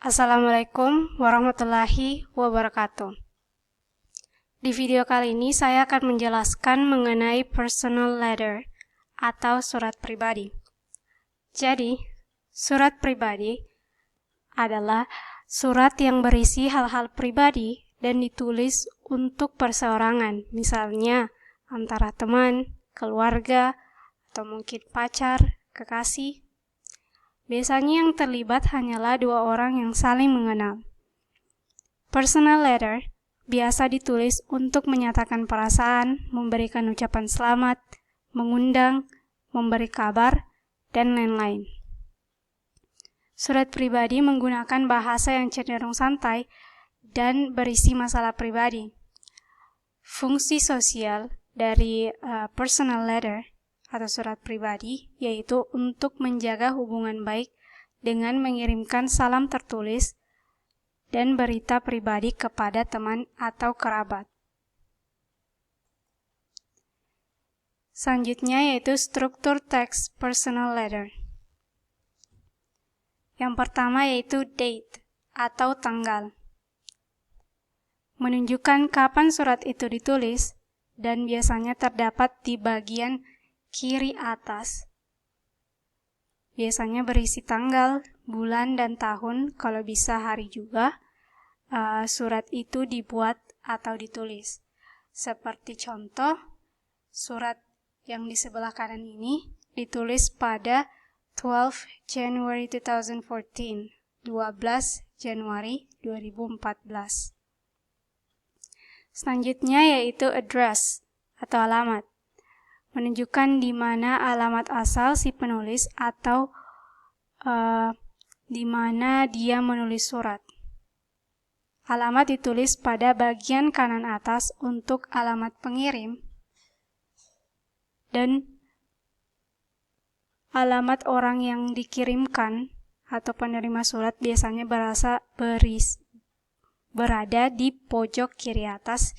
Assalamualaikum warahmatullahi wabarakatuh. Di video kali ini saya akan menjelaskan mengenai personal letter atau surat pribadi. Jadi, surat pribadi adalah surat yang berisi hal-hal pribadi dan ditulis untuk perseorangan, misalnya antara teman, keluarga, atau mungkin pacar, kekasih. Biasanya yang terlibat hanyalah dua orang yang saling mengenal. Personal letter biasa ditulis untuk menyatakan perasaan, memberikan ucapan selamat, mengundang, memberi kabar, dan lain-lain. Surat pribadi menggunakan bahasa yang cenderung santai dan berisi masalah pribadi. Fungsi sosial dari personal letter atau surat pribadi yaitu untuk menjaga hubungan baik dengan mengirimkan salam tertulis dan berita pribadi kepada teman atau kerabat. Selanjutnya yaitu struktur teks personal letter. Yang pertama yaitu date atau tanggal. Menunjukkan kapan surat itu ditulis dan biasanya terdapat di bagian kiri atas. Biasanya berisi tanggal, bulan, dan tahun, kalau bisa hari juga. Surat itu dibuat atau ditulis. Seperti contoh, surat yang di sebelah kanan ini ditulis pada 12 January 2014, 12 Januari 2014. Selanjutnya yaitu address atau alamat. Menunjukkan di mana alamat asal si penulis atau di mana dia menulis surat. Alamat ditulis pada bagian kanan atas untuk alamat pengirim dan alamat orang yang dikirimkan atau penerima surat biasanya berada di pojok kiri atas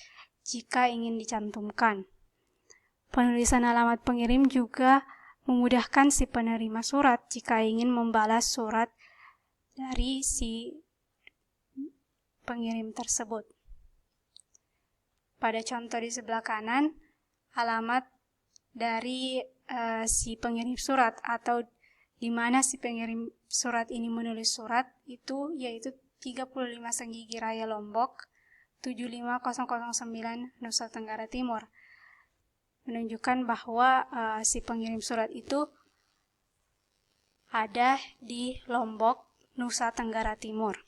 jika ingin dicantumkan. Penulisan alamat pengirim juga memudahkan si penerima surat jika ingin membalas surat dari si pengirim tersebut. Pada contoh di sebelah kanan, alamat dari si pengirim surat atau di mana si pengirim surat ini menulis surat itu yaitu 35 Senggigi Raya Lombok, 75009 Nusa Tenggara Timur. Menunjukkan bahwa si pengirim surat itu ada di Lombok, Nusa Tenggara Timur.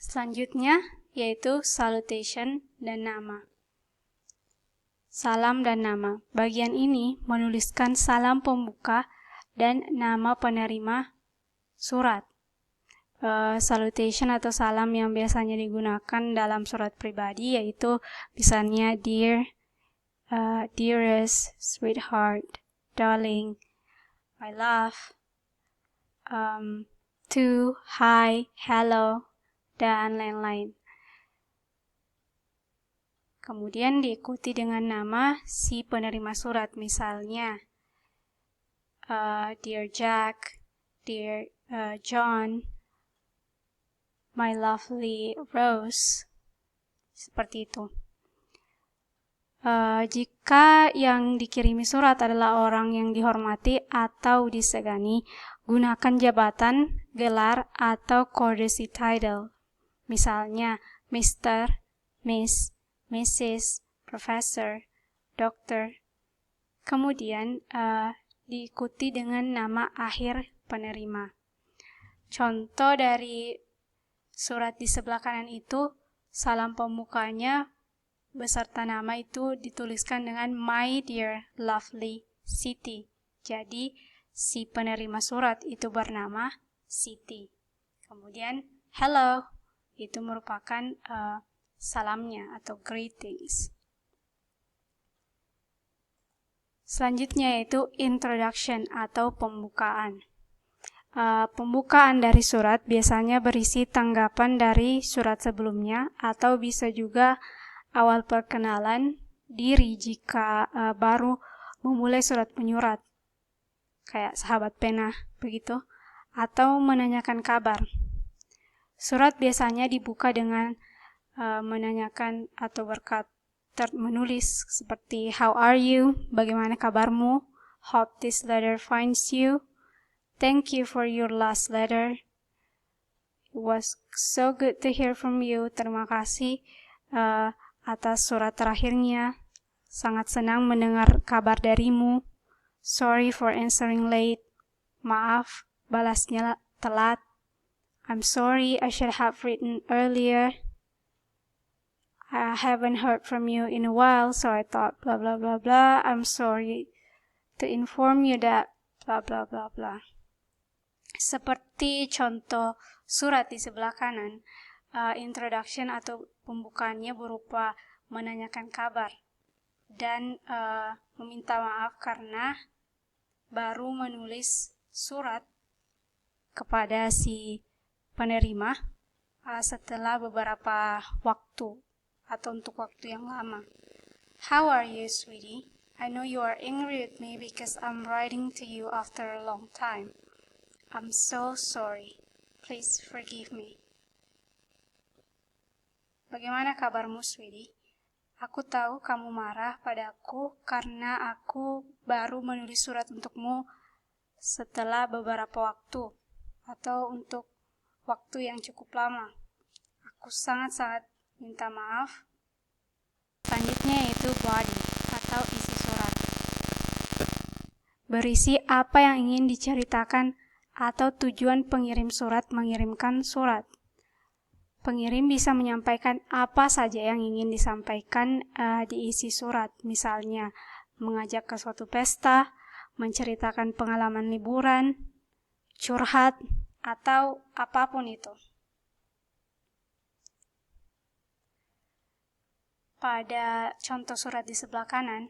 Selanjutnya yaitu salutation dan nama. Salam dan nama. Bagian ini menuliskan salam pembuka dan nama penerima surat. Salutation atau salam yang biasanya digunakan dalam surat pribadi yaitu misalnya dear, dearest, sweetheart, darling, my love, to, hi, hello, dan lain-lain. Kemudian diikuti dengan nama si penerima surat, misalnya dear Jack, dear John, my lovely Rose, seperti itu. Jika yang dikirimi surat adalah orang yang dihormati atau disegani, gunakan jabatan, gelar, atau courtesy title. Misalnya, Mr., Miss, Mrs., Professor, Doctor. Kemudian diikuti dengan nama akhir penerima. Contoh dari surat di sebelah kanan itu, salam pembukanya beserta nama itu dituliskan dengan My Dear Lovely Siti. Jadi, si penerima surat itu bernama Siti. Kemudian, hello, itu merupakan salamnya atau greetings. Selanjutnya yaitu introduction atau pembukaan. Pembukaan dari surat biasanya berisi tanggapan dari surat sebelumnya atau bisa juga awal perkenalan diri jika baru memulai surat menyurat, kayak sahabat pena begitu, atau menanyakan kabar. Surat biasanya dibuka dengan menanyakan atau menulis seperti how are you, bagaimana kabarmu, hope this letter finds you, thank you for your last letter, it was so good to hear from you, terima kasih atas surat terakhirnya, sangat senang mendengar kabar darimu, sorry for answering late, maaf balasnya telat, I'm sorry I should have written earlier, I haven't heard from you in a while so I thought blah blah blah blah, I'm sorry to inform you that blah blah blah blah. Seperti contoh surat di sebelah kanan, introduction atau pembukaannya berupa menanyakan kabar dan meminta maaf karena baru menulis surat kepada si penerima setelah beberapa waktu atau untuk waktu yang lama. How are you, sweetie? I know you are angry with me because I'm writing to you after a long time. I'm so sorry. Please forgive me. Bagaimana kabarmu, sweetie? Aku tahu kamu marah padaku karena aku baru menulis surat untukmu setelah beberapa waktu atau untuk waktu yang cukup lama. Aku sangat-sangat minta maaf. Selanjutnya yaitu body atau isi surat. Berisi apa yang ingin diceritakan atau tujuan pengirim surat mengirimkan surat. Pengirim bisa menyampaikan apa saja yang ingin disampaikan di isi surat, misalnya mengajak ke suatu pesta, menceritakan pengalaman liburan, curhat, atau apapun itu. Pada contoh surat di sebelah kanan,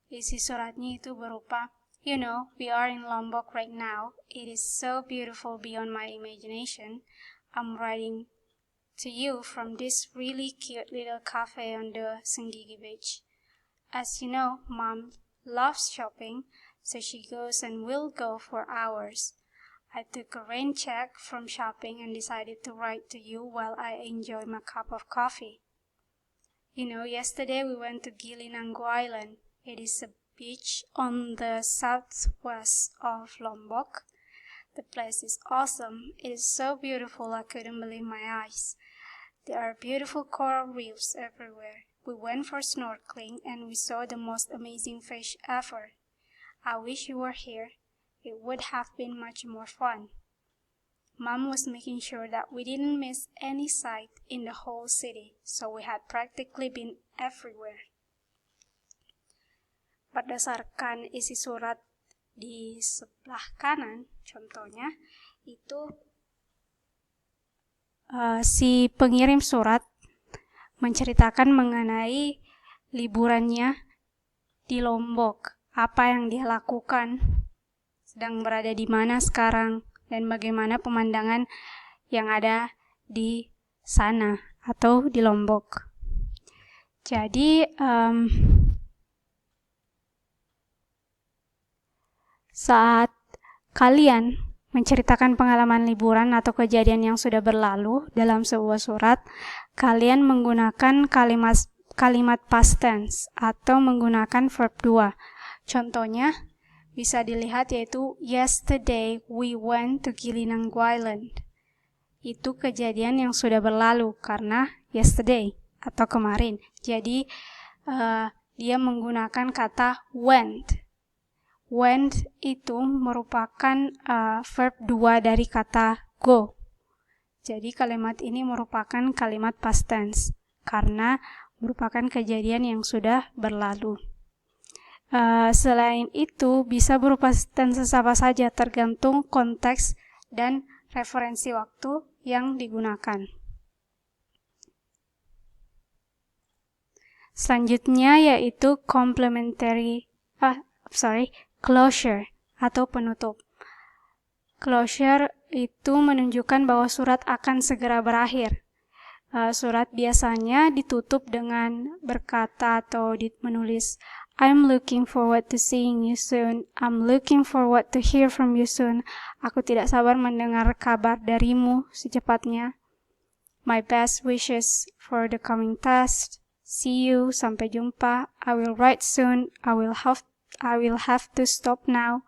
isi suratnya itu berupa, you know, we are in Lombok right now. It is so beautiful beyond my imagination. I'm writing to you from this really cute little cafe on the Senggigi Beach. As you know, Mom loves shopping, so she goes and will go for hours. I took a rain check from shopping and decided to write to you while I enjoy my cup of coffee. You know, yesterday we went to Gilinanggo Island. It is a beach on the southwest of Lombok. The place is awesome. It is so beautiful I couldn't believe my eyes. There are beautiful coral reefs everywhere. We went for snorkeling and we saw the most amazing fish ever. I wish you were here. It would have been much more fun. Mom was making sure that we didn't miss any sight in the whole city, so we had practically been everywhere. Berdasarkan isi surat di sebelah kanan, contohnya, itu si pengirim surat menceritakan mengenai liburannya di Lombok, apa yang dia lakukan, sedang berada di mana sekarang, dan bagaimana pemandangan yang ada di sana atau di Lombok. Jadi, saat kalian menceritakan pengalaman liburan atau kejadian yang sudah berlalu dalam sebuah surat, kalian menggunakan kalimat past tense atau menggunakan verb 2. Contohnya bisa dilihat yaitu yesterday we went to Gilinanggo Island. Itu kejadian yang sudah berlalu karena yesterday atau kemarin. Jadi dia menggunakan kata went. Went itu merupakan verb 2 dari kata go. Jadi kalimat ini merupakan kalimat past tense karena merupakan kejadian yang sudah berlalu. Selain itu bisa berupa tense apa saja tergantung konteks dan referensi waktu yang digunakan. Selanjutnya yaitu closure atau penutup. Closure itu menunjukkan bahwa surat akan segera berakhir. Surat biasanya ditutup dengan berkata atau menulis I'm looking forward to seeing you soon. I'm looking forward to hear from you soon. Aku tidak sabar mendengar kabar darimu secepatnya. My best wishes for the coming test. See you, sampai jumpa. I will write soon. I will have to stop now.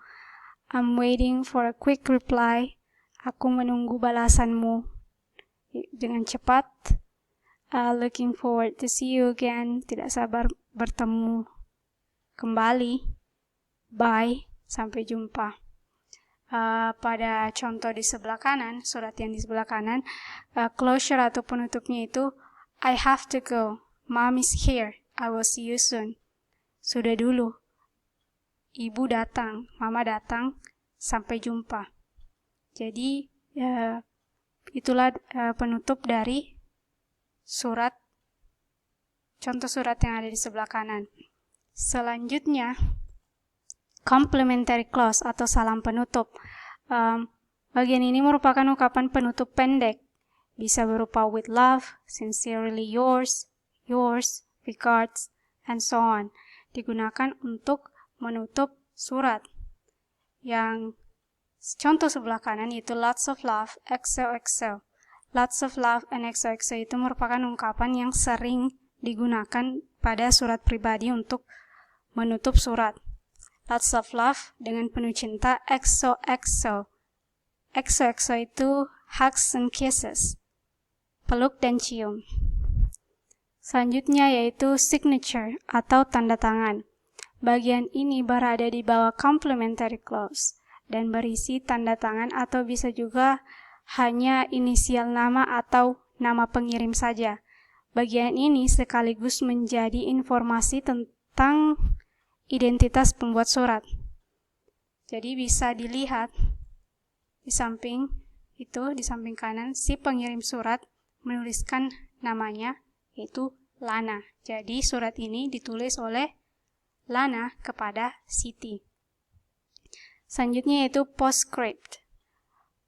I'm waiting for a quick reply. Aku menunggu balasanmu dengan cepat. Looking forward to see you again. Tidak sabar bertemu kembali. Bye, sampai jumpa. Pada contoh di sebelah kanan, surat yang di sebelah kanan, closure atau penutupnya itu I have to go, mom is here, I will see you soon. Sudah dulu, ibu datang, mama datang, sampai jumpa. Jadi itulah penutup dari surat, contoh surat yang ada di sebelah kanan. Selanjutnya, complementary clause atau salam penutup. Bagian ini merupakan ungkapan penutup pendek. Bisa berupa with love, sincerely yours, yours, regards, and so on. Digunakan untuk menutup surat. Yang contoh sebelah kanan yaitu lots of love, XOXO. Lots of love and XOXO itu merupakan ungkapan yang sering digunakan pada surat pribadi untuk menutup surat. Lots of love dengan penuh cinta, XOXO. XOXO itu hugs and kisses, peluk dan cium. Selanjutnya yaitu signature atau tanda tangan. Bagian ini berada di bawah complementary clause dan berisi tanda tangan atau bisa juga hanya inisial nama atau nama pengirim saja. Bagian ini sekaligus menjadi informasi tentang identitas pembuat surat. Jadi bisa dilihat di samping itu, di samping kanan, si pengirim surat menuliskan namanya, yaitu Lana. Jadi surat ini ditulis oleh Lana kepada Siti. Selanjutnya yaitu postscript.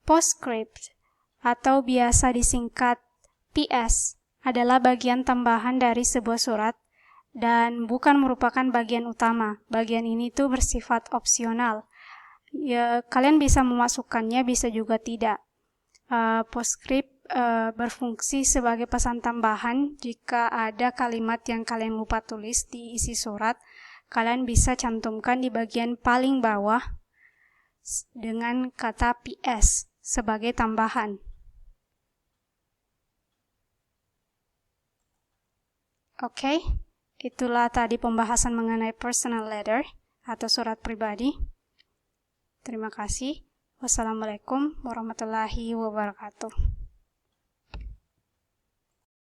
Postscript atau biasa disingkat PS adalah bagian tambahan dari sebuah surat dan bukan merupakan bagian utama. Bagian ini tuh bersifat opsional. Ya, kalian bisa memasukkannya, bisa juga tidak. Postscript berfungsi sebagai pesan tambahan jika ada kalimat yang kalian lupa tulis di isi surat. Kalian bisa cantumkan di bagian paling bawah dengan kata PS sebagai tambahan. Oke. Itulah tadi pembahasan mengenai personal letter atau surat pribadi. Terima kasih. Wassalamualaikum warahmatullahi wabarakatuh.